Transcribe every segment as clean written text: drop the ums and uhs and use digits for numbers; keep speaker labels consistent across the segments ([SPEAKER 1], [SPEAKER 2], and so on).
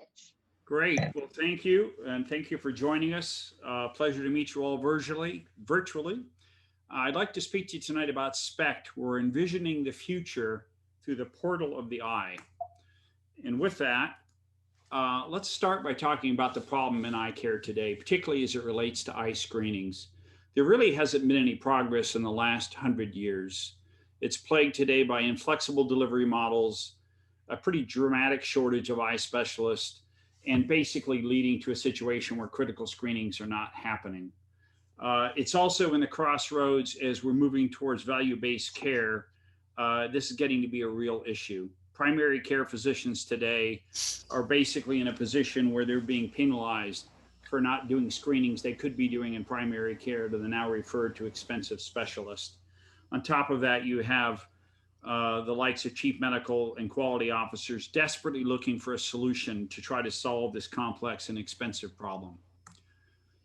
[SPEAKER 1] advantage.
[SPEAKER 2] Great. Well, thank you. And thank you for joining us. Pleasure to meet you all virtually. I'd like to speak to you tonight about Spect. We're envisioning the future through the portal of the eye. And with that, let's start by talking about the problem in eye care today, particularly as it relates to eye screenings. There really hasn't been any progress in the last 100 years. It's plagued today by inflexible delivery models, a pretty dramatic shortage of eye specialists, and basically leading to a situation where critical screenings are not happening. It's also in the crossroads as we're moving towards value based care. This is getting to be a real issue. Primary care physicians today are basically in a position where they're being penalized for not doing screenings they could be doing in primary care to the now referred to expensive specialist. On top of that, you have the likes of chief medical and quality officers desperately looking for a solution to try to solve this complex and expensive problem.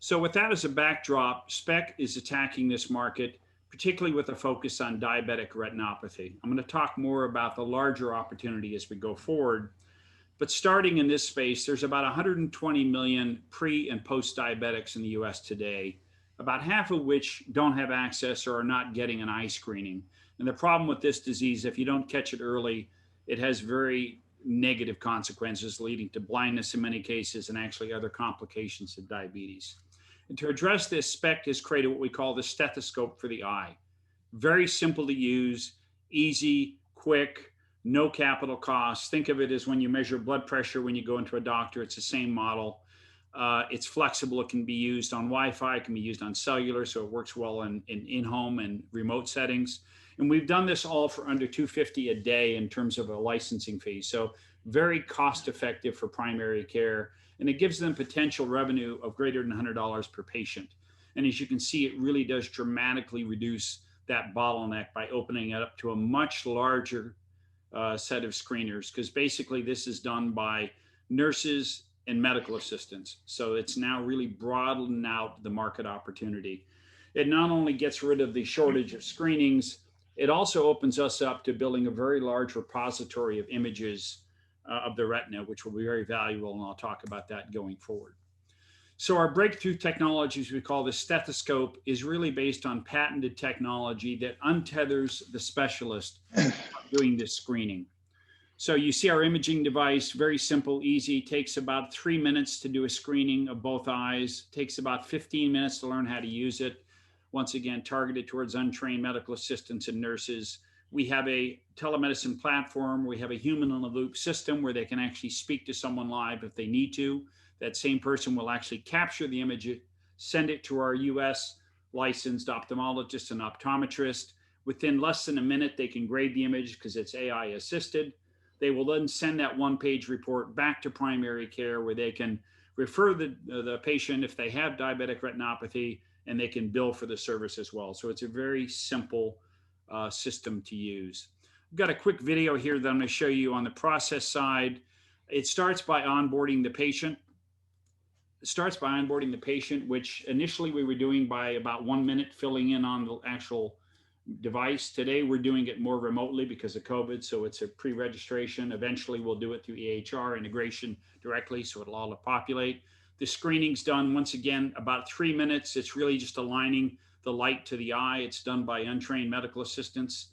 [SPEAKER 2] So, with that as a backdrop, Spec is attacking this market, particularly with a focus on diabetic retinopathy. I'm going to talk more about the larger opportunity as we go forward. But starting in this space, there's about 120 million pre and post diabetics in the US today, about half of which don't have access or are not getting an eye screening. And the problem with this disease, if you don't catch it early, it has very negative consequences, leading to blindness in many cases and actually other complications of diabetes. And to address this, Spect has created what we call the stethoscope for the eye. Very simple to use, easy, quick, no capital costs. Think of it as when you measure blood pressure when you go into a doctor, it's the same model. It's flexible. It can be used on Wi-Fi. It can be used on cellular, so it works well in home and remote settings. And we've done this all for under $250 a day in terms of a licensing fee. So very cost effective for primary care. And it gives them potential revenue of greater than $100 per patient. And as you can see, it really does dramatically reduce that bottleneck by opening it up to a much larger set of screeners, because basically this is done by nurses and medical assistants. So it's now really broadened out the market opportunity. It not only gets rid of the shortage of screenings, it also opens us up to building a very large repository of images of the retina, which will be very valuable, and I'll talk about that going forward. So our breakthrough technologies, we call the stethoscope, is really based on patented technology that untethers the specialist doing this screening. So you see our imaging device, very simple, easy, takes about 3 minutes to do a screening of both eyes, takes about 15 minutes to learn how to use it. Once again, targeted towards untrained medical assistants and nurses. We have a telemedicine platform. We have a human in the loop system where they can actually speak to someone live if they need to. That same person will actually capture the image, send it to our US licensed ophthalmologist and optometrist. Within less than a minute, they can grade the image because it's AI assisted. They will then send that one-page report back to primary care where they can refer the patient if they have diabetic retinopathy, and they can bill for the service as well. So it's a very simple system to use. I've got a quick video here that I'm going to show you on the process side. It starts by onboarding the patient. Which initially we were doing by about 1 minute, filling in on the actual device. Today we're doing it more remotely because of COVID, so it's a pre-registration. Eventually we'll do it through EHR integration directly, so it'll auto-populate. The screening's done, once again, about 3 minutes. It's really just aligning the light to the eye. It's done by untrained medical assistants.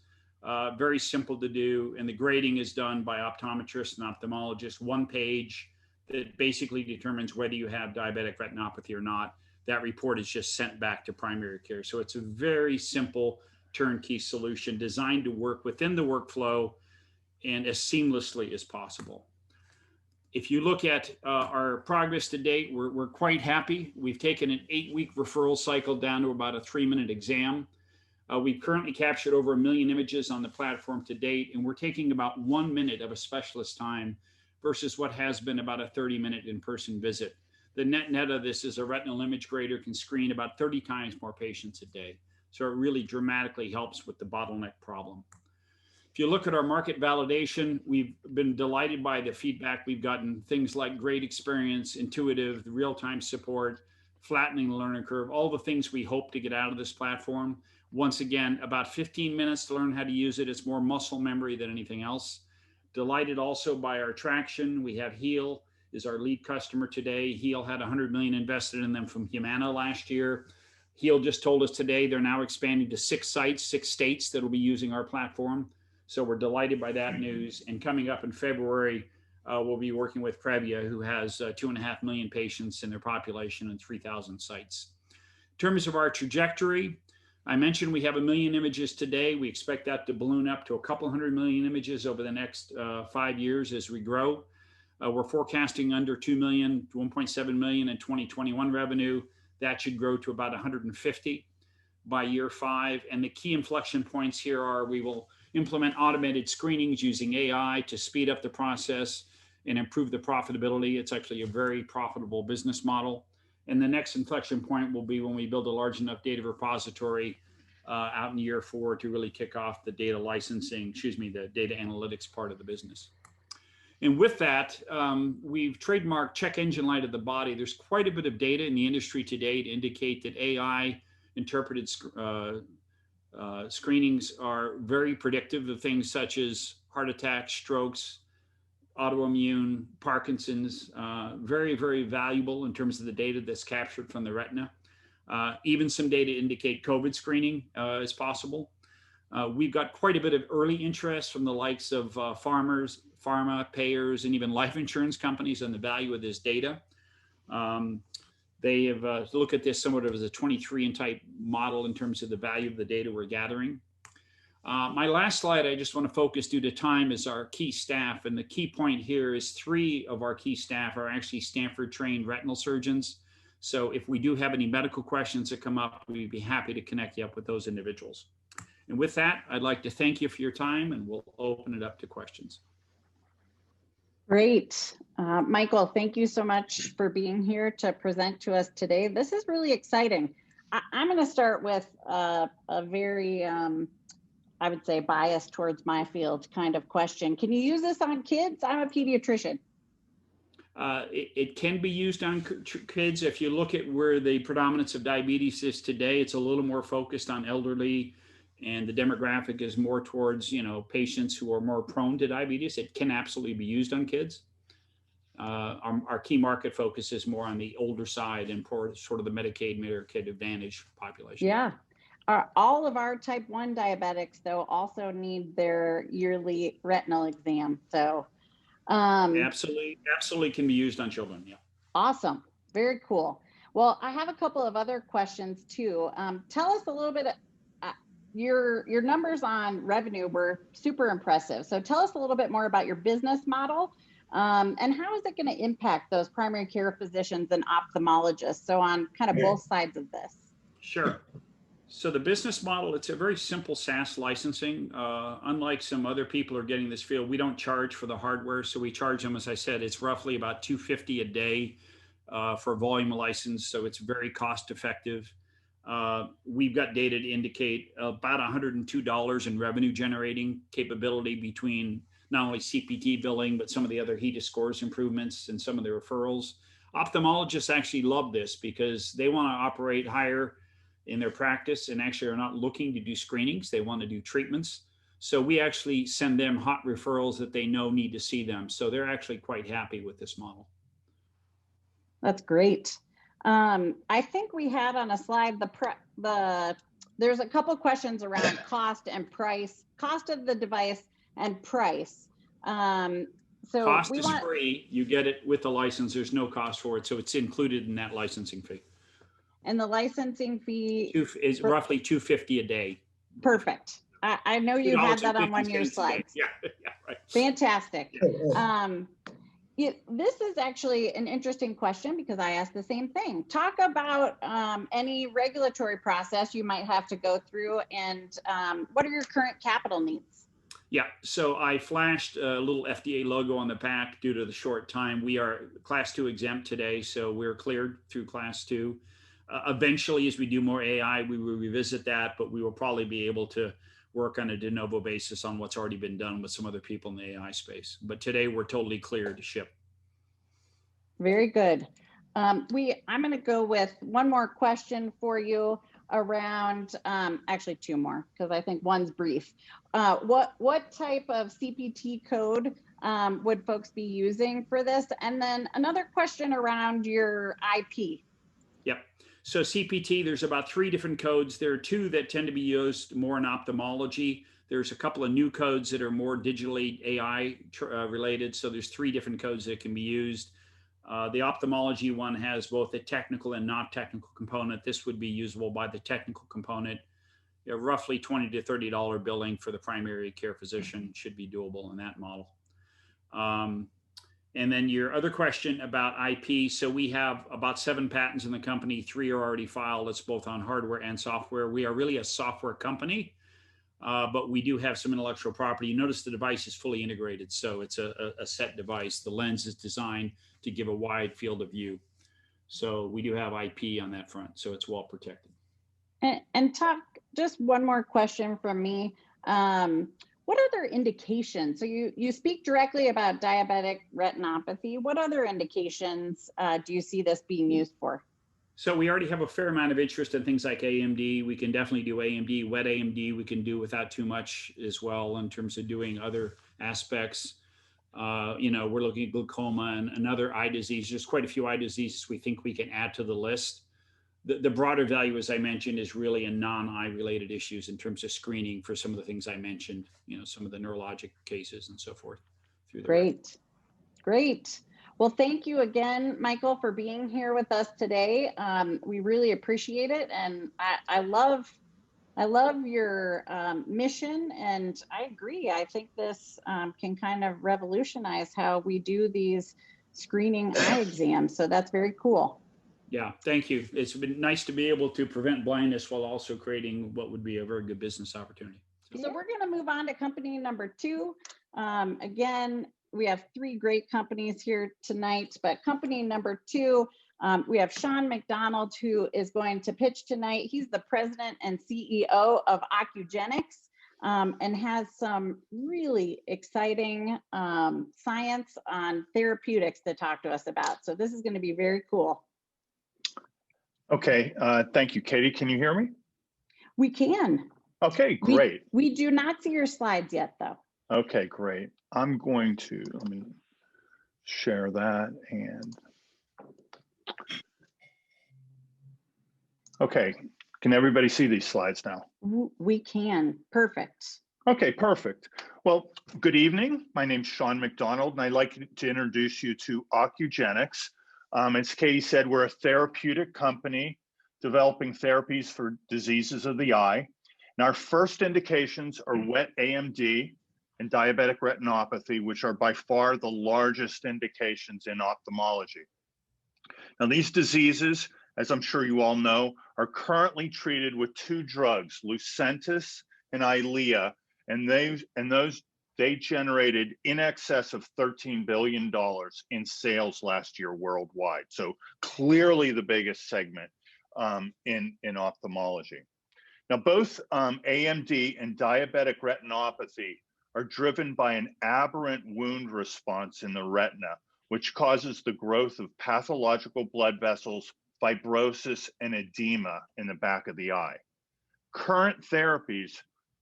[SPEAKER 2] Very simple to do, and the grading is done by optometrists and ophthalmologists. One page that basically determines whether you have diabetic retinopathy or not. That report is just sent back to primary care. So it's a very simple turnkey solution designed to work within the workflow and as seamlessly as possible. If you look at our progress to date, we're quite happy. We've taken an 8-week referral cycle down to about a 3-minute exam. We've currently captured over 1 million images on the platform to date, and we're taking about 1 minute of a specialist time versus what has been about a 30-minute in-person visit. The net of this is a retinal image grader can screen about 30 times more patients a day. So it really dramatically helps with the bottleneck problem. If you look at our market validation, we've been delighted by the feedback we've gotten. Things like great experience, intuitive, real-time support, flattening the learning curve, all the things we hope to get out of this platform. Once again, about 15 minutes to learn how to use it. It's more muscle memory than anything else. Delighted also by our traction. We have Heal is our lead customer today. Heal had 100 million invested in them from Humana last year. Heal just told us today they're now expanding to 6 sites, 6 states that will be using our platform. So we're delighted by that news. And coming up in February, we'll be working with Previa, who has 2.5 million patients in their population and 3,000 sites. In terms of our trajectory, I mentioned we have 1 million images today. We expect that to balloon up to a couple 100 million images over the next 5 years as we grow. We're forecasting under 2 million, 1.7 million in 2021 revenue. That should grow to about 150 by year 5. And the key inflection points here are we will implement automated screenings using AI to speed up the process and improve the profitability. It's actually a very profitable business model. And the next inflection point will be when we build a large enough data repository out in year 4 to really kick off the data licensing, the data analytics part of the business. And with that, we've trademarked check engine light of the body. There's quite a bit of data in the industry today to indicate that AI interpreted screenings are very predictive of things such as heart attacks, strokes, autoimmune, Parkinson's, very, very valuable in terms of the data that's captured from the retina. Even some data indicate COVID screening is possible. We've got quite a bit of early interest from the likes of pharma, payers, and even life insurance companies on the value of this data. They have looked at this somewhat as a 23 type model in terms of the value of the data we're gathering. My last slide, I just want to focus due to time, is our key staff. And the key point here is 3 of our key staff are actually Stanford trained retinal surgeons. So if we do have any medical questions that come up, we'd be happy to connect you up with those individuals. And with that, I'd like to thank you for your time, and we'll open it up to questions.
[SPEAKER 1] Great. Michael, thank you so much for being here to present to us today. This is really exciting. I'm going to start with a very, I would say, biased towards my field kind of question. Can you use this on kids? I'm a pediatrician.
[SPEAKER 2] It can be used on kids. If you look at where the predominance of diabetes is today, it's a little more focused on elderly, and the demographic is more towards, patients who are more prone to diabetes. It can absolutely be used on kids. Our key market focus is more on the older side and for sort of the Medicaid, Medicare Advantage population.
[SPEAKER 1] Yeah. All of our type 1 diabetics, though, also need their yearly retinal exam. So
[SPEAKER 2] absolutely can be used on children. Yeah.
[SPEAKER 1] Awesome. Very cool. Well, I have a couple of other questions too. Tell us a little bit. Your numbers on revenue were super impressive. So tell us a little bit more about your business model and how is it going to impact those primary care physicians and ophthalmologists? So on kind of both sides of this.
[SPEAKER 2] Sure. So the business model, it's a very simple SaaS licensing. Unlike some other people who are getting this field, we don't charge for the hardware. So we charge them, as I said, it's roughly about $250 a day for volume license. So it's very cost effective. We've got data to indicate about $102 in revenue generating capability between not only CPT billing, but some of the other HEDIS scores improvements and some of the referrals. Ophthalmologists actually love this because they want to operate higher in their practice and actually are not looking to do screenings. They want to do treatments. So we actually send them hot referrals that they know need to see them. So they're actually quite happy with this model.
[SPEAKER 1] That's great. I think we had on a slide there's a couple questions around cost and price, cost of the device and price. So
[SPEAKER 2] cost is free. You get it with the license. There's no cost for it. So it's included in that licensing fee.
[SPEAKER 1] And the licensing fee
[SPEAKER 2] is roughly $250 a day.
[SPEAKER 1] Perfect. I know you had that on one of your slides.
[SPEAKER 2] Yeah, right.
[SPEAKER 1] Fantastic. This is actually an interesting question because I asked the same thing. Talk about any regulatory process you might have to go through and what are your current capital needs?
[SPEAKER 2] Yeah, so I flashed a little FDA logo on the back due to the short time. We are Class 2 exempt today, so we're cleared through Class 2. Eventually, as we do more AI, we will revisit that, but we will probably be able to work on a de novo basis on what's already been done with some other people in the AI space. But today we're totally clear to ship.
[SPEAKER 1] Very good. I'm going to go with one more question for you. around, actually two more, because I think one's brief. What type of CPT code would folks be using for this? And then another question around your IP.
[SPEAKER 2] Yep. So CPT, there's about 3 different codes. There are 2 that tend to be used more in ophthalmology. There's a couple of new codes that are more digitally AI related. So there's 3 different codes that can be used. The ophthalmology one has both a technical and not technical component. This would be usable by the technical component. Roughly $20 to $30 billing for the primary care physician should be doable in that model. And then your other question about IP. So we have about 7 patents in the company. 3 are already filed. It's both on hardware and software. We are really a software company, but we do have some intellectual property. You notice the device is fully integrated. So it's a set device. The lens is designed to give a wide field of view. So we do have IP on that front. So it's well protected.
[SPEAKER 1] And talk, just one more question from me. What other indications? So you speak directly about diabetic retinopathy. What other indications do you see this being used for?
[SPEAKER 2] So we already have a fair amount of interest in things like AMD. We can definitely do AMD, wet AMD. We can do without too much as well in terms of doing other aspects. We're looking at glaucoma and other eye diseases. There's quite a few eye diseases we think we can add to the list. The broader value, as I mentioned, is really in non-eye related issues in terms of screening for some of the things I mentioned, some of the neurologic cases and so forth.
[SPEAKER 1] Great. Well, thank you again, Michael, for being here with us today. We really appreciate it. And I love your mission, and I agree. I think this can kind of revolutionize how we do these screening eye exams. So that's very cool.
[SPEAKER 2] Yeah, thank you. It's been nice to be able to prevent blindness while also creating what would be a very good business opportunity.
[SPEAKER 1] So we're going to move on to company number 2. Again, we have 3 great companies here tonight, but company number 2, we have Sean McDonald, who is going to pitch tonight. He's the president and CEO of Ocugenix, and has some really exciting science on therapeutics to talk to us about. So this is going to be very cool.
[SPEAKER 3] Okay, thank you, Katie. Can you hear me?
[SPEAKER 1] We can.
[SPEAKER 3] Okay, great.
[SPEAKER 1] We do not see your slides yet, though.
[SPEAKER 3] Okay, great. I'm going to, let me share that and, okay, can everybody see these slides now?
[SPEAKER 1] We can. Perfect.
[SPEAKER 3] Okay, perfect. Well, good evening. My name's Sean McDonald, and I'd like to introduce you to Ocugenix. As Katie said, we're a therapeutic company developing therapies for diseases of the eye. And our first indications are wet AMD and diabetic retinopathy, which are by far the largest indications in ophthalmology. Now, these diseases, as I'm sure you all know, are currently treated with 2 drugs, Lucentis and Eylea, and they generated in excess of $13 billion in sales last year worldwide. So clearly the biggest segment in ophthalmology. Now, both AMD and diabetic retinopathy are driven by an aberrant wound response in the retina, which causes the growth of pathological blood vessels, fibrosis, and edema in the back of the eye. Current therapies,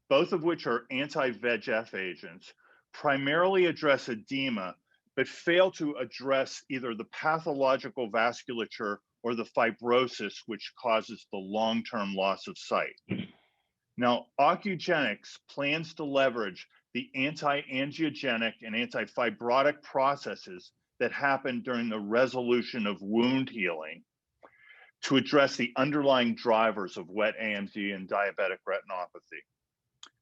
[SPEAKER 3] both of which are anti-VEGF agents, primarily address edema, but fail to address either the pathological vasculature or the fibrosis, which causes the long-term loss of sight. Now, Ocugenix plans to leverage the anti-angiogenic and anti-fibrotic processes that happen during the resolution of wound healing to address the underlying drivers of wet AMD and diabetic retinopathy.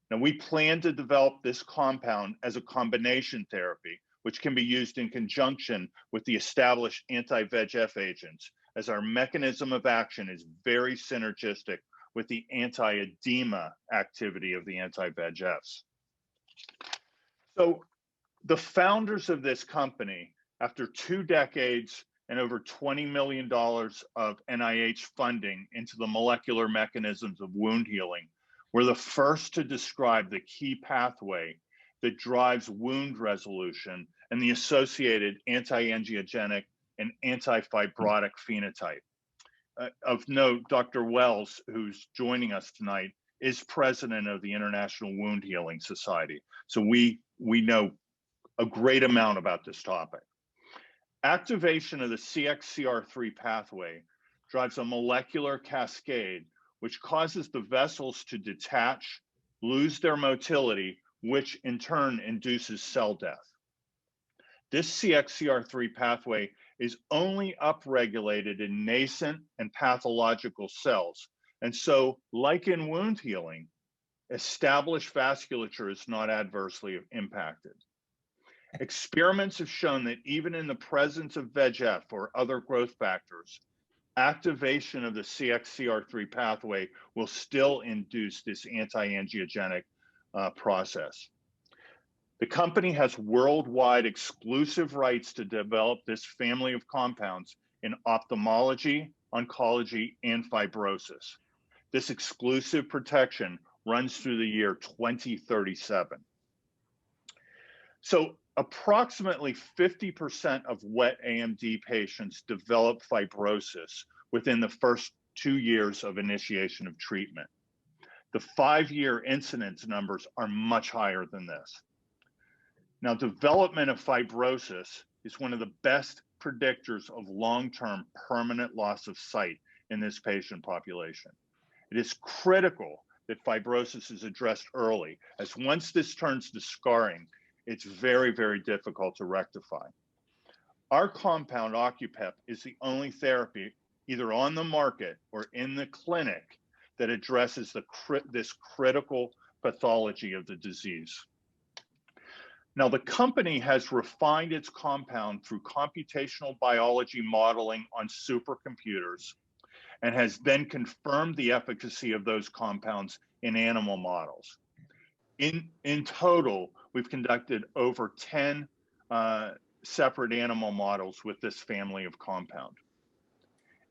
[SPEAKER 3] Now, we plan to develop this compound as a combination therapy, which can be used in conjunction with the established anti-VEGF agents, as our mechanism of action is very synergistic with the anti-edema activity of the anti-VEGFs. So the founders of this company, after 2 decades and over $20 million of NIH funding into the molecular mechanisms of wound healing, were the first to describe the key pathway that drives wound resolution and the associated anti-angiogenic and anti-fibrotic phenotype. of note, Dr. Wells, who's joining us tonight, is president of the International Wound Healing Society. So we know a great amount about this topic. Activation of the CXCR3 pathway drives a molecular cascade which causes the vessels to detach, lose their motility, which in turn induces cell death. This CXCR3 pathway is only upregulated in nascent and pathological cells. And so, like in wound healing, established vasculature is not adversely impacted. Experiments have shown that even in the presence of VEGF or other growth factors, activation of the CXCR3 pathway will still induce this anti-angiogenic process. The company has worldwide exclusive rights to develop this family of compounds in ophthalmology, oncology, and fibrosis. This exclusive protection runs through the year 2037. So approximately 50% of wet AMD patients develop fibrosis within the first 2 years of initiation of treatment. The 5-year incidence numbers are much higher than this. Now, development of fibrosis is one of the best predictors of long-term permanent loss of sight in this patient population. It is critical that fibrosis is addressed early, as once this turns to scarring, it's very, very difficult to rectify. Our compound, Ocupep, is the only therapy either on the market or in the clinic that addresses this critical pathology of the disease. Now, the company has refined its compound through computational biology modeling on supercomputers and has then confirmed the efficacy of those compounds in animal models. In total, we've conducted over 10 separate animal models with this family of compound.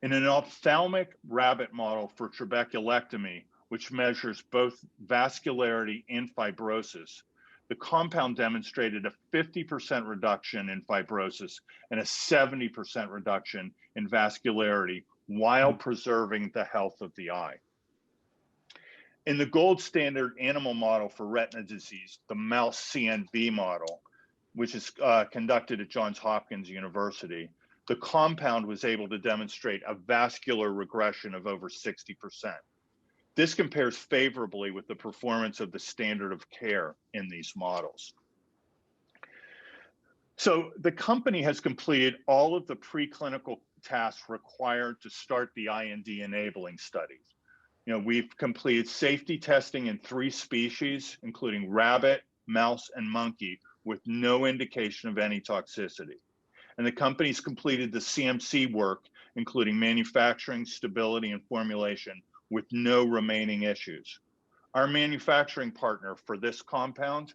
[SPEAKER 3] In an ophthalmic rabbit model for trabeculectomy, which measures both vascularity and fibrosis, the compound demonstrated a 50% reduction in fibrosis and a 70% reduction in vascularity while preserving the health of the eye. In the gold standard animal model for retina disease, the mouse CNV model, which is conducted at Johns Hopkins University, the compound was able to demonstrate a vascular regression of over 60%. This compares favorably with the performance of the standard of care in these models. So the company has completed all of the preclinical tasks required to start the IND enabling studies. We've completed safety testing in 3 species, including rabbit, mouse, and monkey, with no indication of any toxicity. And the company's completed the CMC work, including manufacturing, stability, and formulation, with no remaining issues. Our manufacturing partner for this compound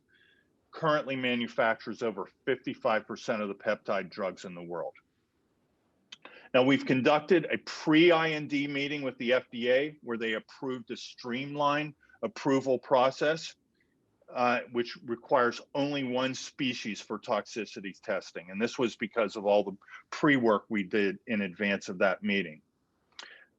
[SPEAKER 3] currently manufactures over 55% of the peptide drugs in the world. Now, we've conducted a pre-IND meeting with the FDA where they approved a streamlined approval process, which requires only 1 species for toxicity testing. And this was because of all the pre-work we did in advance of that meeting.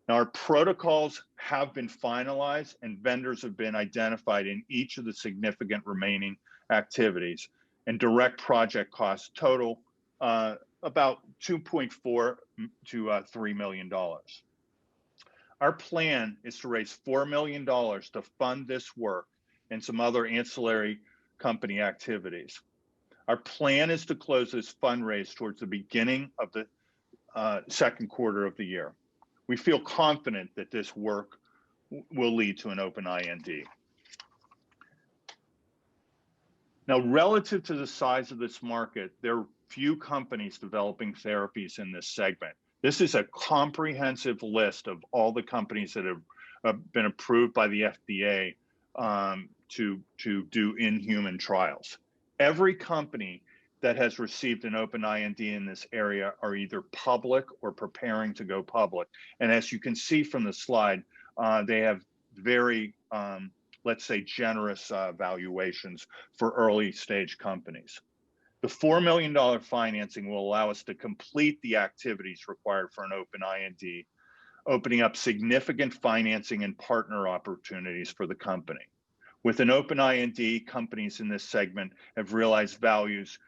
[SPEAKER 3] Now, our protocols have been finalized and vendors have been identified in each of the significant remaining activities, and direct project costs total about $2.4 to $3 million. Our plan is to raise $4 million to fund this work and some other ancillary company activities. Our plan is to close this fundraise towards the beginning of the second quarter of the year. We feel confident that this work will lead to an open IND. Now, relative to the size of this market, there are few companies developing therapies in this segment. This is a comprehensive list of all the companies that have been approved by the FDA to do in-human trials. Every company that has received an open IND in this area are either public or preparing to go public. And as you can see from the slide, they have very, let's say, generous valuations for early stage companies. The $4 million financing will allow us to complete the activities required for an open IND opening up significant financing and partner opportunities for the company. With an open IND, companies in this segment have realized values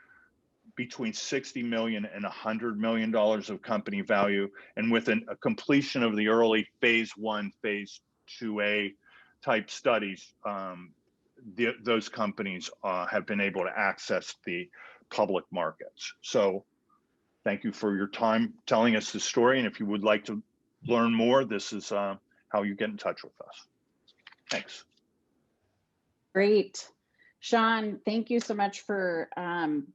[SPEAKER 3] between $60 million and $100 million of company value. And with a completion of the early phase 1, phase 2A type studies, those companies have been able to access the public markets. So thank you for your time telling us the story. And if you would like to learn more, this is how you get in touch with us. Thanks.
[SPEAKER 1] Great. Sean, thank you so much for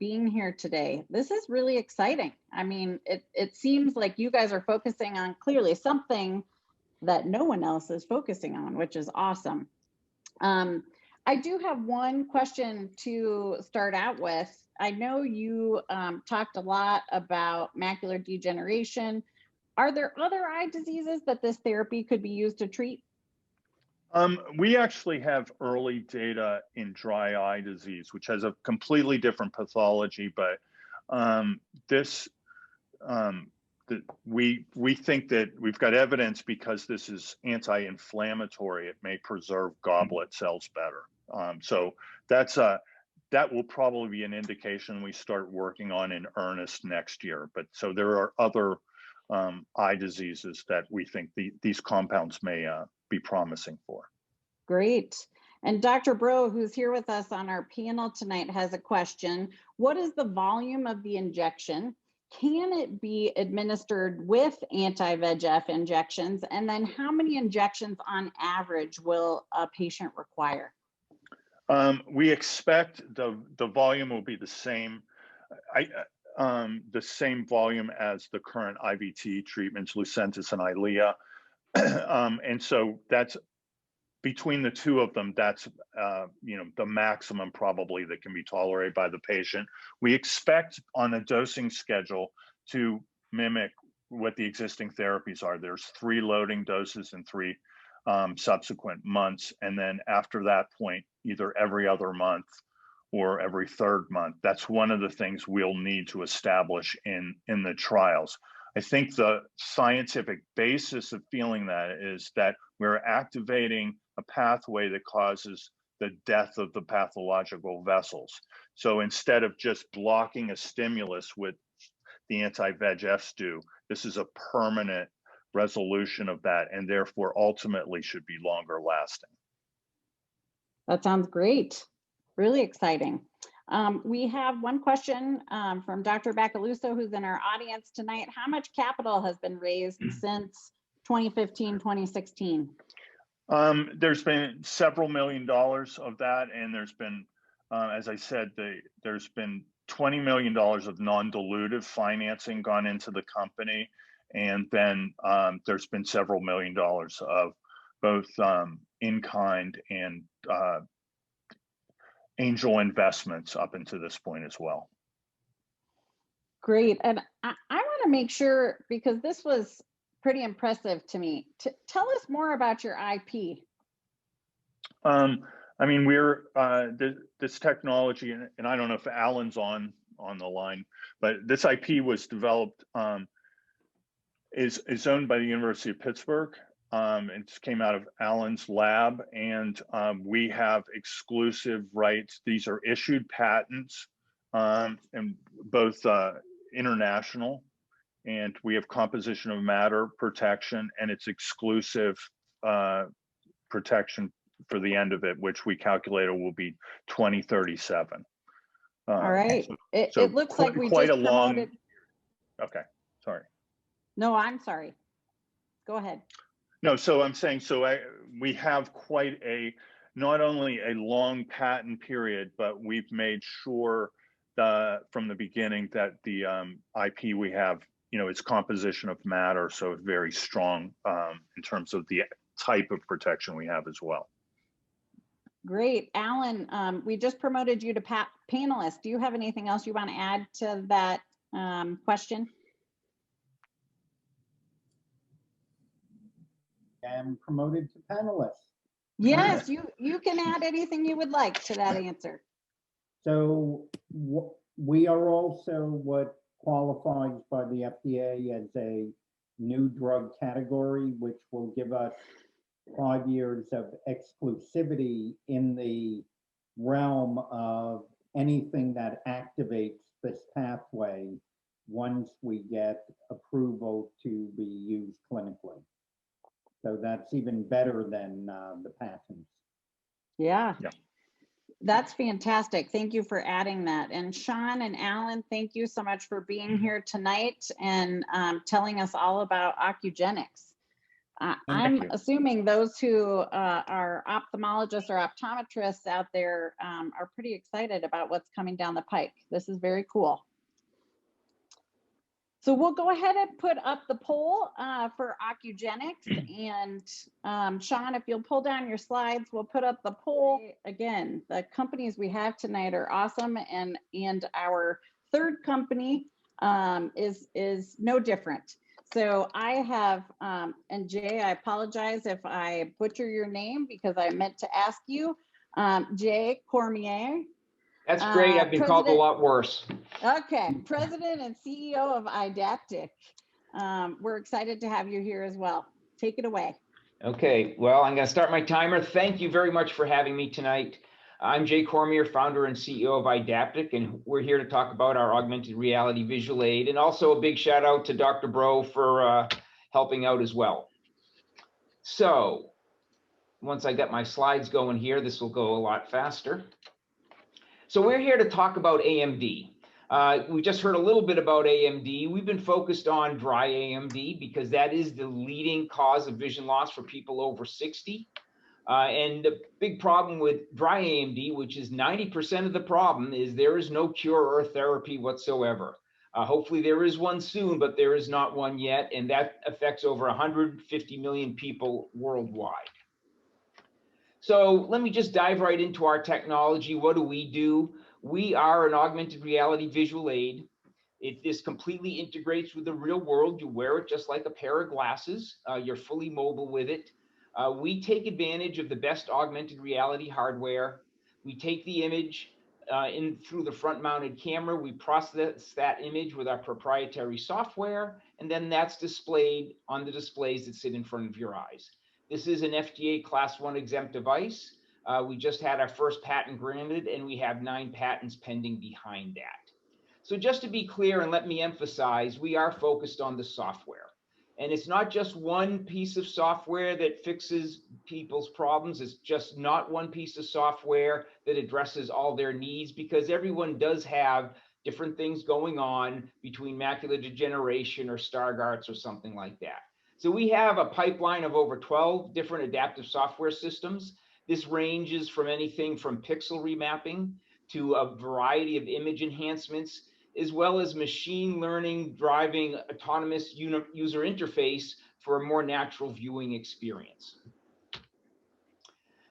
[SPEAKER 1] being here today. This is really exciting. I mean, it seems like you guys are focusing on clearly something that no one else is focusing on, which is awesome. I do have one question to start out with. I know you talked a lot about macular degeneration. Are there other eye diseases that this therapy could be used to treat?
[SPEAKER 3] We actually have early data in dry eye disease, which has a completely different pathology, but we think that we've got evidence because this is anti-inflammatory. It may preserve goblet cells better. So that will probably be an indication we start working on in earnest next year. But so there are other eye diseases that we think these compounds may be promising for.
[SPEAKER 1] Great. And Dr. Bro, who's here with us on our panel tonight, has a question. What is the volume of the injection? Can it be administered with anti-VEGF injections? And then how many injections on average will a patient require?
[SPEAKER 3] We expect the volume will be the same. The same volume as the current IVT treatments, Lucentis and Eylea. And so that's between the two of them, that's the maximum probably that can be tolerated by the patient. We expect on a dosing schedule to mimic what the existing therapies are. There's 3 loading doses and 3 subsequent months. And then after that point, either every other month or every 3rd month. That's one of the things we'll need to establish in the trials. I think the scientific basis of feeling that is that we're activating a pathway that causes the death of the pathological vessels. So instead of just blocking a stimulus with the anti-VEGFs do, this is a permanent resolution of that, and therefore ultimately should be longer lasting.
[SPEAKER 1] That sounds great. Really exciting. We have one question from Dr. Bacaluso, who's in our audience tonight. How much capital has been raised since 2015, 2016?
[SPEAKER 3] There's been several $1 million of that, and there's been, as I said, there's been $20 million of non-dilutive financing gone into the company, and then there's been several $1 million of both in-kind and angel investments up until this point as well.
[SPEAKER 1] Great. And I want to make sure, because this was pretty impressive to me, tell us more about your IP.
[SPEAKER 3] I mean, we're this technology, and I don't know if Alan's on the line, but this IP was developed, is owned by the University of Pittsburgh. It came out of Alan's lab, and we have exclusive rights. These are issued patents, and both international, and we have composition of matter protection, and it's exclusive protection for the end of it, which we calculated will be 2037.
[SPEAKER 1] All right.
[SPEAKER 3] So
[SPEAKER 1] it looks like we
[SPEAKER 3] quite
[SPEAKER 1] just
[SPEAKER 3] a long.
[SPEAKER 1] promoted.
[SPEAKER 3] Okay, sorry.
[SPEAKER 1] No, I'm sorry. Go ahead.
[SPEAKER 3] No, so I'm saying, we have quite not only a long patent period, but we've made sure from the beginning that the IP we have, it's composition of matter, so it's very strong in terms of the type of protection we have as well.
[SPEAKER 1] Great. Alan, we just promoted you to panelist. Do you have anything else you want to add to that question?
[SPEAKER 4] Am promoted to panelist.
[SPEAKER 1] Yes, you can add anything you would like to that answer.
[SPEAKER 4] So we are also what qualifies by the FDA as a new drug category, which will give us 5 years of exclusivity in the realm of anything that activates this pathway once we get approval to be used clinically. So that's even better than the patents.
[SPEAKER 1] Yeah.
[SPEAKER 3] Yeah.
[SPEAKER 1] That's fantastic. Thank you for adding that. And Sean and Alan, thank you so much for being here tonight and telling us all about Ocugenix. I'm
[SPEAKER 3] you.
[SPEAKER 1] assuming those who are ophthalmologists or optometrists out there are pretty excited about what's coming down the pike. This is very cool. So we'll go ahead and put up the poll for Ocugenix. And Sean, if you'll pull down your slides, we'll put up the poll. Again, the companies we have tonight are awesome. And our third company is no different. So I have, and Jay, I apologize if I butcher your name because I meant to ask you, Jay Cormier.
[SPEAKER 5] That's great. I've been called a lot worse.
[SPEAKER 1] Okay, President and CEO of Eyedaptic. We're excited to have you here as well. Take it away.
[SPEAKER 5] Okay, well, I'm going to start my timer. Thank you very much for having me tonight. I'm Jay Cormier, founder and CEO of Eyedaptic, and we're here to talk about our augmented reality visual aid. And also a big shout out to Dr. Bro for helping out as well. So once I get my slides going here, this will go a lot faster. So we're here to talk about AMD. We just heard a little bit about AMD. We've been focused on dry AMD because that is the leading cause of vision loss for people over 60. And the big problem with dry AMD, which is 90% of the problem, is there is no cure or therapy whatsoever. Hopefully there is one soon, but there is not one yet. And that affects over 150 million people worldwide. So let me just dive right into our technology. What do? We are an augmented reality visual aid. This completely integrates with the real world. You wear it just like a pair of glasses. You're fully mobile with it. We take advantage of the best augmented reality hardware. We take the image in through the front mounted camera. We process that image with our proprietary software, and then that's displayed on the displays that sit in front of your eyes. This is an FDA Class 1 exempt device. We just had our first patent granted, and we have 9 patents pending behind that. So just to be clear, and let me emphasize, we are focused on the software. And it's not just one piece of software that fixes people's problems. It's just not one piece of software that addresses all their needs, because everyone does have different things going on between macular degeneration or Stargardt's or something like that. So we have a pipeline of over 12 different adaptive software systems. This ranges from anything from pixel remapping to a variety of image enhancements, as well as machine learning driving autonomous user interface for a more natural viewing experience.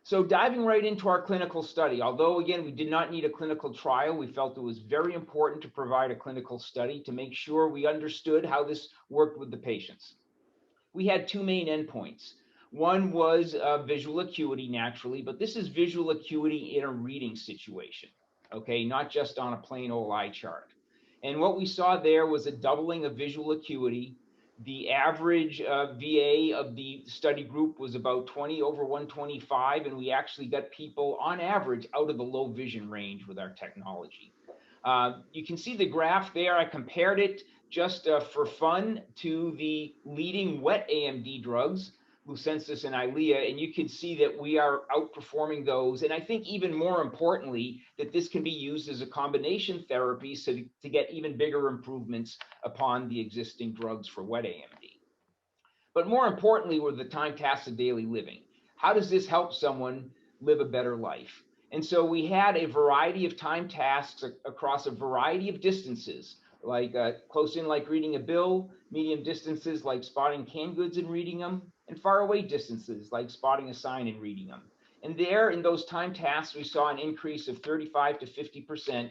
[SPEAKER 5] So diving right into our clinical study, although again, we did not need a clinical trial, we felt it was very important to provide a clinical study to make sure we understood how this worked with the patients. We had 2 main endpoints. One was visual acuity naturally, but this is visual acuity in a reading situation, okay, not just on a plain old eye chart. And what we saw there was a doubling of visual acuity. The average VA of the study group was about 20 over 125, and we actually got people on average out of the low vision range with our technology. You can see the graph there. I compared it just for fun to the leading wet AMD drugs, Lucentis and Eylea, and you can see that we are outperforming those. And I think even more importantly, that this can be used as a combination therapy to get even bigger improvements upon the existing drugs for wet AMD. But more importantly were the time tasks of daily living. How does this help someone live a better life? And so we had a variety of time tasks across a variety of distances, like close in like reading a bill, medium distances like spotting canned goods and reading them, and far away distances like spotting a sign and reading them. And there in those time tasks, we saw an increase of 35 to 50%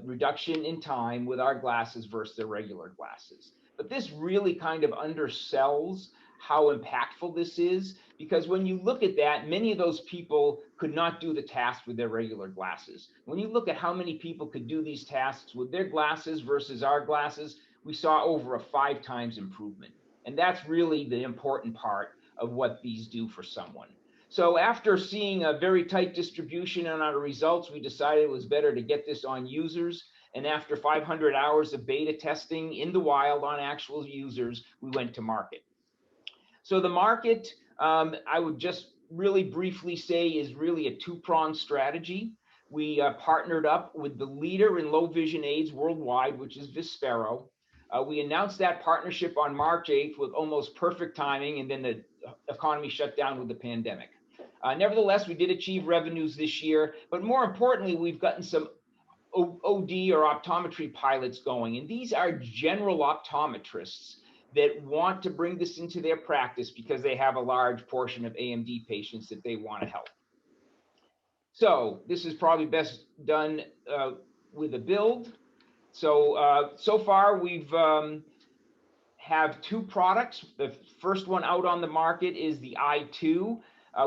[SPEAKER 5] reduction in time with our glasses versus their regular glasses. But this really kind of undersells how impactful this is, because when you look at that, many of those people could not do the task with their regular glasses. When you look at how many people could do these tasks with their glasses versus our glasses, we saw over a 5 times improvement. And that's really the important part of what these do for someone. So after seeing a very tight distribution on our results, we decided it was better to get this on users. And after 500 hours of beta testing in the wild on actual users, we went to market. So the market, I would just really briefly say, is really a two-pronged strategy. We partnered up with the leader in low vision aids worldwide, which is Vispero. We announced that partnership on March 8th with almost perfect timing, and then the economy shut down with the pandemic. Nevertheless, we did achieve revenues this year, but more importantly, we've gotten some OD or optometry pilots going, and these are general optometrists that want to bring this into their practice because they have a large portion of AMD patients that they want to help. So this is probably best done with a build. So so far we've have two products. The first one out on the market is the i2.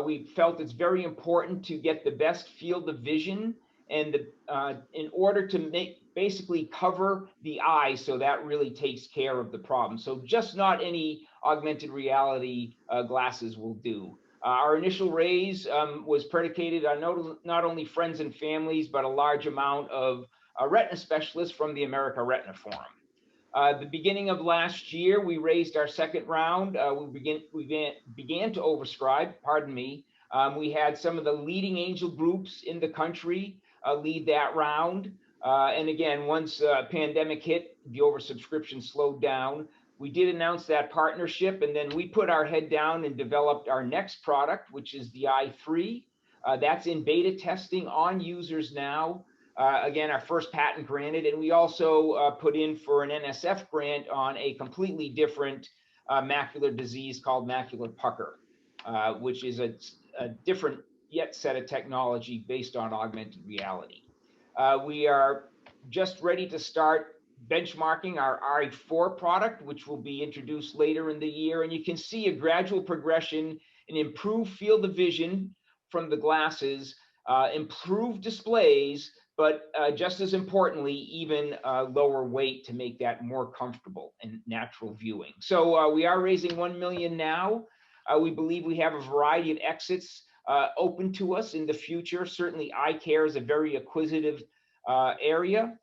[SPEAKER 5] We felt it's very important to get the best field of vision and in order to basically cover the eye, so that really takes care of the problem. So just not any augmented reality glasses will do. Our initial raise was predicated on not only friends and families, but a large amount of retina specialists from the America Retina Forum. The beginning of last year, we raised our second round. We began to overscribe, pardon me. We had some of the leading angel groups in the country lead that round. And again, once pandemic hit, the oversubscription slowed down. We did announce that partnership, and then we put our head down and developed our next product, which is the i3. That's in beta testing on users now. Again, our first patent granted, and we also put in for an NSF grant on a completely different macular disease called macular pucker, which is a different yet set of technology based on augmented reality. We are just ready to start benchmarking our i4 product, which will be introduced later in the year. And you can see a gradual progression in improved field of vision from the glasses, improved displays, but just as importantly, even lower weight to make that more comfortable and natural viewing. So we are raising $1 million now. We believe we have a variety of exits open to us in the future. Certainly eye care is a very acquisitive area.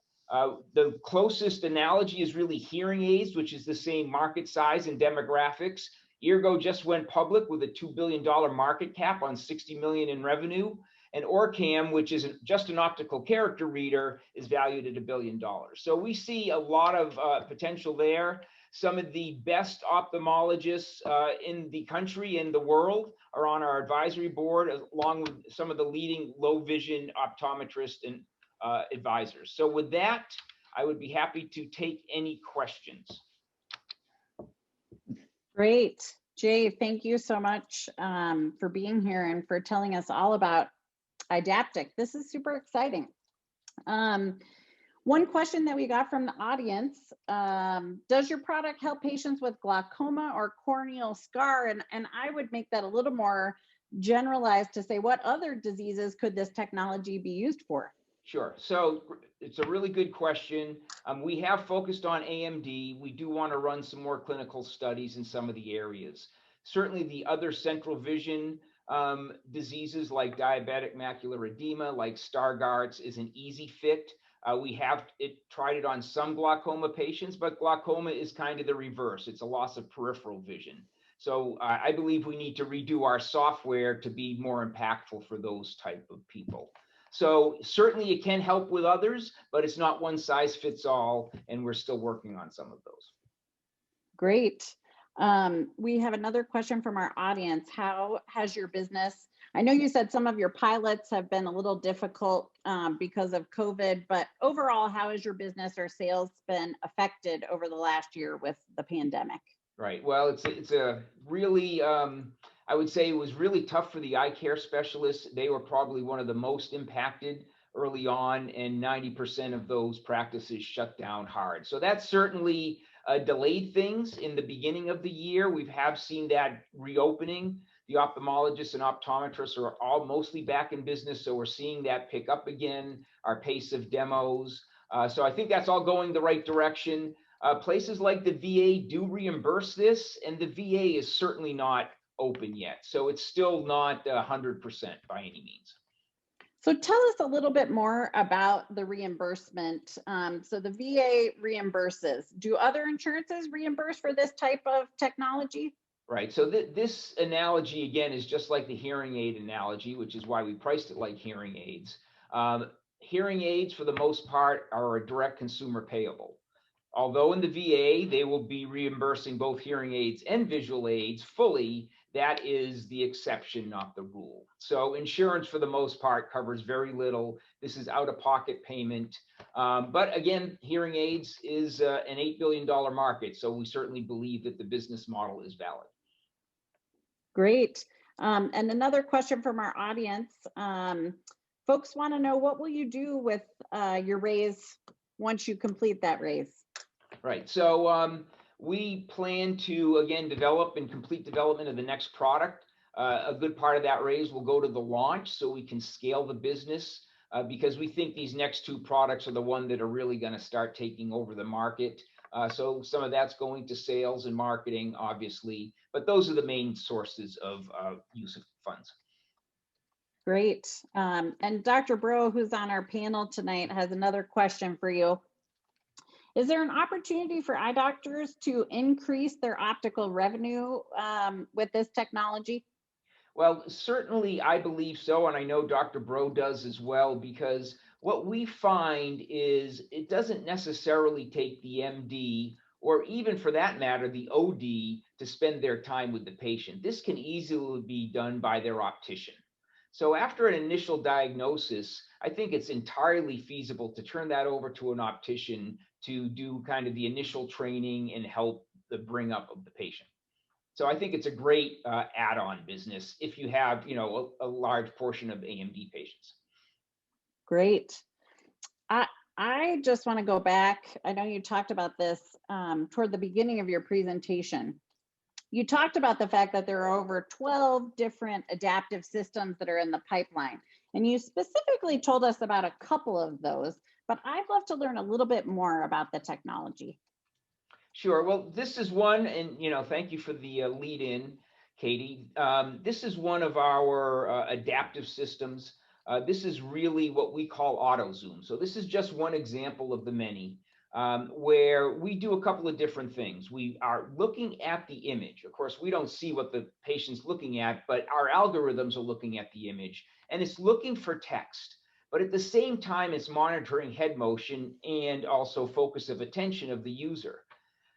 [SPEAKER 5] The closest analogy is really hearing aids, which is the same market size and demographics. Eargo just went public with a $2 billion market cap on 60 million in revenue. And Orcam, which is just an optical character reader, is valued at $1 billion. So we see a lot of potential there. Some of the best ophthalmologists in the country and the world are on our advisory board, along with some of the leading low vision optometrists and advisors. So with that, I would be happy to take any questions.
[SPEAKER 1] Great. Jay, thank you so much for being here and for telling us all about Eyedaptic. This is super exciting. One question that we got from the audience, does your product help patients with glaucoma or corneal scar? And I would make that a little more generalized to say, what other diseases could this technology be used for?
[SPEAKER 5] Sure. So it's a really good question. We have focused on AMD. We do want to run some more clinical studies in some of the areas. Certainly the other central vision diseases like diabetic macular edema, like Stargardt's, is an easy fit. We have tried it on some glaucoma patients, but glaucoma is kind of the reverse. It's a loss of peripheral vision. So I believe we need to redo our software to be more impactful for those type of people. So certainly it can help with others, but it's not one size fits all, and we're still working on some of those.
[SPEAKER 1] Great. We have another question from our audience. How has your business, I know you said some of your pilots have been a little difficult because of COVID, but overall, how has your business or sales been affected over the last year with the pandemic?
[SPEAKER 5] Right. Well, it's a really, I would say it was really tough for the eye care specialists. They were probably one of the most impacted early on, and 90% of those practices shut down hard. So that certainly delayed things in the beginning of the year. We have seen that reopening. The ophthalmologists and optometrists are all mostly back in business, so we're seeing that pick up again, our pace of demos. So I think that's all going the right direction. Places like the VA do reimburse this, and the VA is certainly not open yet. So it's still not 100% by any means.
[SPEAKER 1] So tell us a little bit more about the reimbursement. So the VA reimburses. Do other insurances reimburse for this type of technology?
[SPEAKER 5] Right. So this analogy, again, is just like the hearing aid analogy, which is why we priced it like hearing aids. Hearing aids, for the most part, are a direct consumer payable. Although in the VA, they will be reimbursing both hearing aids and visual aids fully, that is the exception, not the rule. So insurance, for the most part, covers very little. This is out-of-pocket payment. But again, hearing aids is an $8 billion market, so we certainly believe that the business model is valid.
[SPEAKER 1] Great. And another question from our audience. Folks want to know, what will you do with your raise once you complete that raise?
[SPEAKER 5] Right. So we plan to, again, develop and complete development of the next product. A good part of that raise will go to the launch so we can scale the business because we think these next two products are the one that are really going to start taking over the market. So some of that's going to sales and marketing, obviously, but those are the main sources of use of funds.
[SPEAKER 1] Great. And Dr. Bro, who's on our panel tonight, has another question for you. Is there an opportunity for eye doctors to increase their optical revenue with this technology?
[SPEAKER 5] Well, certainly I believe so, and I know Dr. Bro does as well, because what we find is it doesn't necessarily take the MD, or even for that matter, the OD, to spend their time with the patient. This can easily be done by their optician. So after an initial diagnosis, I think it's entirely feasible to turn that over to an optician to do kind of the initial training and help the bring up of the patient. So I think it's a great add-on business if you have, a large portion of AMD patients.
[SPEAKER 1] Great. I just want to go back. I know you talked about this toward the beginning of your presentation. You talked about the fact that there are over 12 different adaptive systems that are in the pipeline. And you specifically told us about a couple of those, but I'd love to learn a little bit more about the technology.
[SPEAKER 5] Sure. Well, this is one, and thank you for the lead in, Katie. This is one of our adaptive systems. This is really what we call auto zoom. So this is just one example of the many where we do a couple of different things. We are looking at the image. Of course, we don't see what the patient's looking at, but our algorithms are looking at the image, and it's looking for text. But at the same time, it's monitoring head motion and also focus of attention of the user.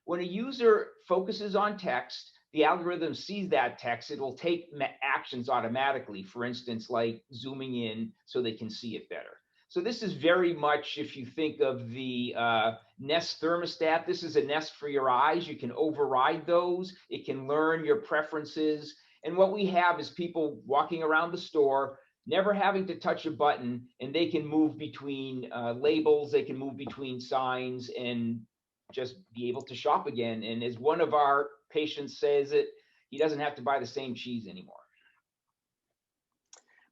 [SPEAKER 5] When a user focuses on text, the algorithm sees that text. It will take actions automatically, for instance, like zooming in so they can see it better. So this is very much, if you think of the Nest thermostat, this is a Nest for your eyes. You can override those. It can learn your preferences. And what we have is people walking around the store, never having to touch a button, and they can move between labels. They can move between signs and just be able to shop again. And as one of our patients says it, he doesn't have to buy the same cheese anymore.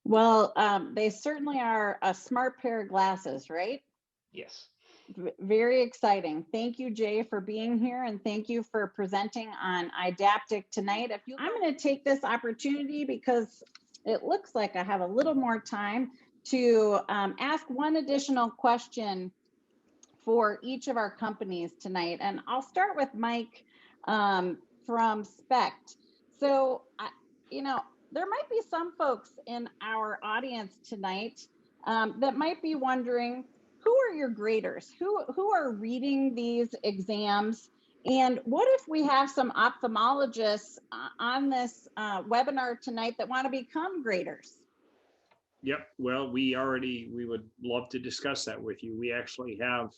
[SPEAKER 1] Well, they certainly are a smart pair of glasses, right?
[SPEAKER 5] Yes.
[SPEAKER 1] Very exciting. Thank you, Jay, for being here, and thank you for presenting on Eyedaptic tonight. I'm going to take this opportunity, because it looks like I have a little more time, to ask one additional question for each of our companies tonight. And I'll start with Mike from Spect. So, there might be some folks in our audience tonight that might be wondering, who are your graders? Who are reading these exams? And what if we have some ophthalmologists on this webinar tonight that want to become graders?
[SPEAKER 2] Yep. Well, we would love to discuss that with you. We actually have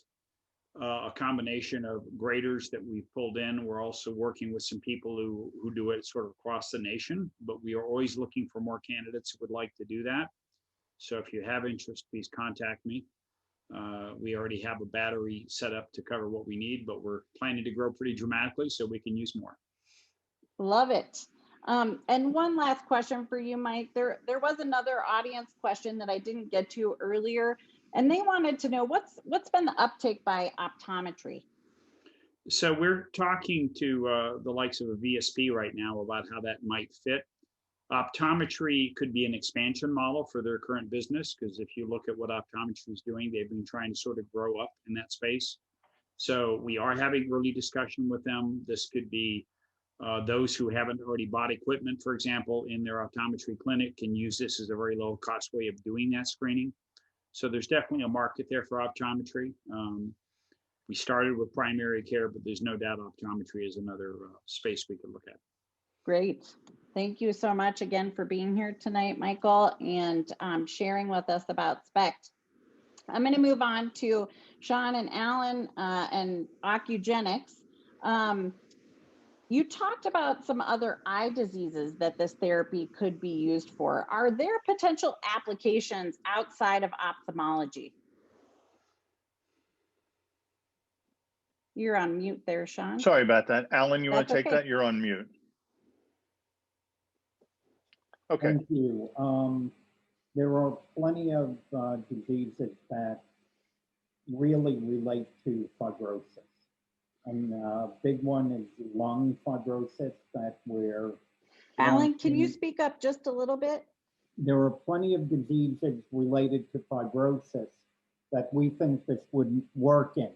[SPEAKER 2] a combination of graders that we've pulled in. We're also working with some people who do it sort of across the nation, but we are always looking for more candidates who would like to do that. So if you have interest, please contact me. We already have a battery set up to cover what we need, but we're planning to grow pretty dramatically so we can use more. Love
[SPEAKER 1] it. And one last question for you, Mike. There was another audience question that I didn't get to earlier, and they wanted to know what's been the uptake by optometry.
[SPEAKER 2] So we're talking to the likes of a VSP right now about how that might fit. Optometry could be an expansion model for their current business, because if you look at what optometry is doing, they've been trying to sort of grow up in that space. So we are having early discussion with them. This could be those who haven't already bought equipment, for example, in their optometry clinic can use this as a very low cost way of doing that screening. So there's definitely a market there for optometry. We started with primary care, but there's no doubt optometry is another space we could look at.
[SPEAKER 1] Great. Thank you so much again for being here tonight, Michael, and sharing with us about Spect. I'm going to move on to Sean and Alan and Ocugenix. You talked about some other eye diseases that this therapy could be used for. Are there potential applications outside of ophthalmology? You're on mute there, Sean.
[SPEAKER 3] Sorry about that. Alan, you want to
[SPEAKER 1] That's
[SPEAKER 3] take
[SPEAKER 1] okay.
[SPEAKER 3] that? You're on mute. Okay.
[SPEAKER 4] Thank you. There are plenty of diseases that really relate to fibrosis. And big one is lung fibrosis that we're...
[SPEAKER 1] Alan, can you speak up just a little bit?
[SPEAKER 4] There are plenty of diseases related to fibrosis that we think this would work in.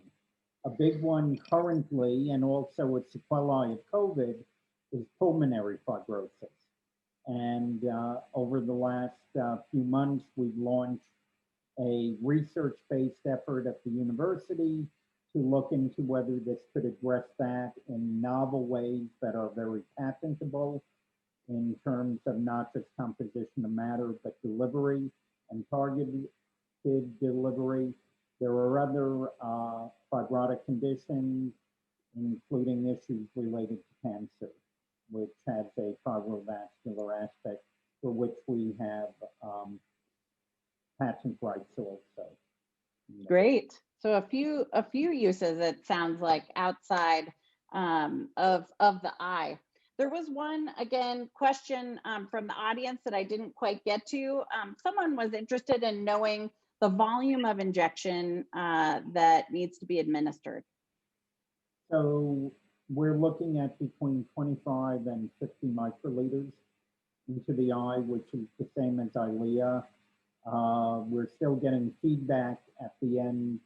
[SPEAKER 4] A big one currently, and also a sequelae of COVID, is pulmonary fibrosis. And over the last few months, we've launched a research-based effort at the university to look into whether this could address that in novel ways that are very patentable in terms of not just composition of matter, but delivery and targeted delivery. There are other fibrotic conditions, including issues related to cancer, which has a fibrovascular aspect for which we have patent rights also.
[SPEAKER 1] Great. So a few uses, it sounds like, outside of the eye. There was one, again, question from the audience that I didn't quite get to. Someone was interested in knowing the volume of injection that needs to be administered.
[SPEAKER 4] So we're looking at between 25 and 50 microliters into the eye, which is the same as Eylea. We're still getting feedback at the end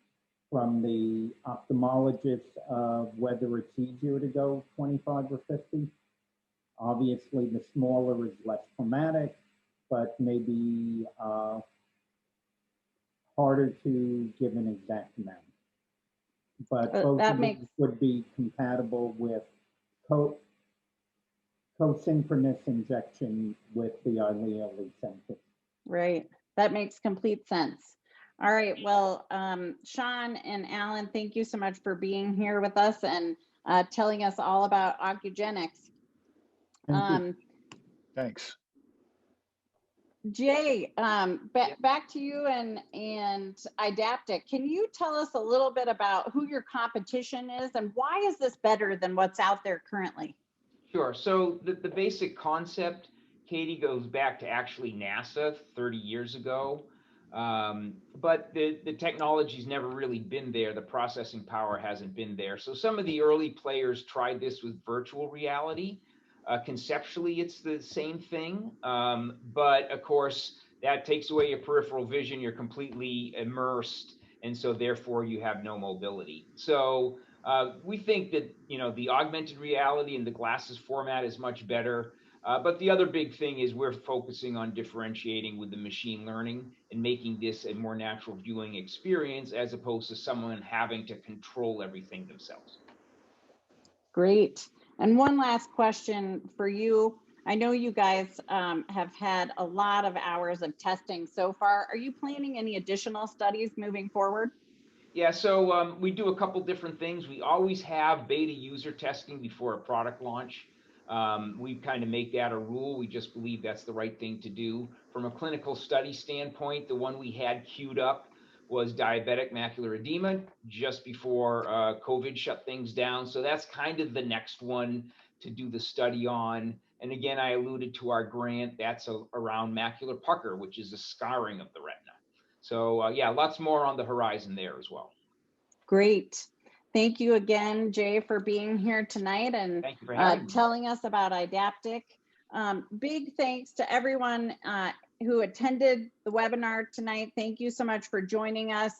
[SPEAKER 4] from the ophthalmologists of whether it's easier to go 25 or 50. Obviously, the smaller is less traumatic, but maybe harder to give an exact amount. But both of these would be compatible with co-synchronous injection with the Eylea Lucentis.
[SPEAKER 1] Right. That makes complete sense. All right. Well, Sean and Alan, thank you so much for being here with us and telling us all about Ocugenix.
[SPEAKER 3] Thanks.
[SPEAKER 1] Jay, back to you and Eyedaptic. Can you tell us a little bit about who your competition is and why is this better than what's out there currently?
[SPEAKER 5] Sure. So the basic concept, Katie, goes back to actually NASA 30 years ago. But the technology's never really been there. The processing power hasn't been there. So some of the early players tried this with virtual reality. Conceptually, it's the same thing. But of course, that takes away your peripheral vision. You're completely immersed. And so therefore you have no mobility. So we think that, the augmented reality and the glasses format is much better. But the other big thing is we're focusing on differentiating with the machine learning and making this a more natural viewing experience as opposed to someone having to control everything themselves.
[SPEAKER 1] Great. And one last question for you. I know you guys have had a lot of hours of testing so far. Are you planning any additional studies moving forward?
[SPEAKER 5] Yeah, so we do a couple different things. We always have beta user testing before a product launch. We kind of make that a rule. We just believe that's the right thing to do. From a clinical study standpoint, the one we had queued up was diabetic macular edema just before COVID shut things down. So that's kind of the next one to do the study on. And again, I alluded to our grant, that's around macular pucker, which is the scarring of the retina. So yeah, lots more on the horizon there as well.
[SPEAKER 1] Great. Thank you again, Jay, for being here tonight and
[SPEAKER 5] Thank you for having me.
[SPEAKER 1] telling us about Eyedaptic. Big thanks to everyone who attended the webinar tonight. Thank you so much for joining us.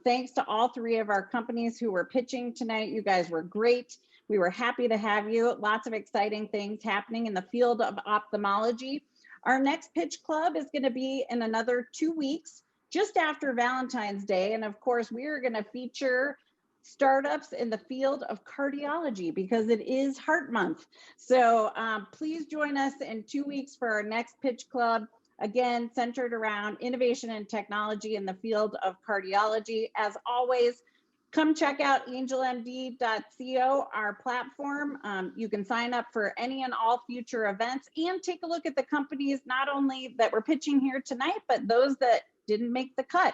[SPEAKER 1] Thanks to all three of our companies who were pitching tonight. You guys were great. We were happy to have you. Lots of exciting things happening in the field of ophthalmology. Our next pitch club is going to be in another 2 weeks, just after Valentine's Day. And of course, we are going to feature startups in the field of cardiology because it is Heart Month. So please join us in 2 weeks for our next pitch club, again, centered around innovation and technology in the field of cardiology. As always, come check out AngelMD.co, our platform. You can sign up for any and all future events and take a look at the companies, not only that we're pitching here tonight, but those that didn't make the cut.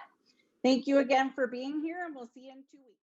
[SPEAKER 1] Thank you again for being here, and we'll see you in 2 weeks.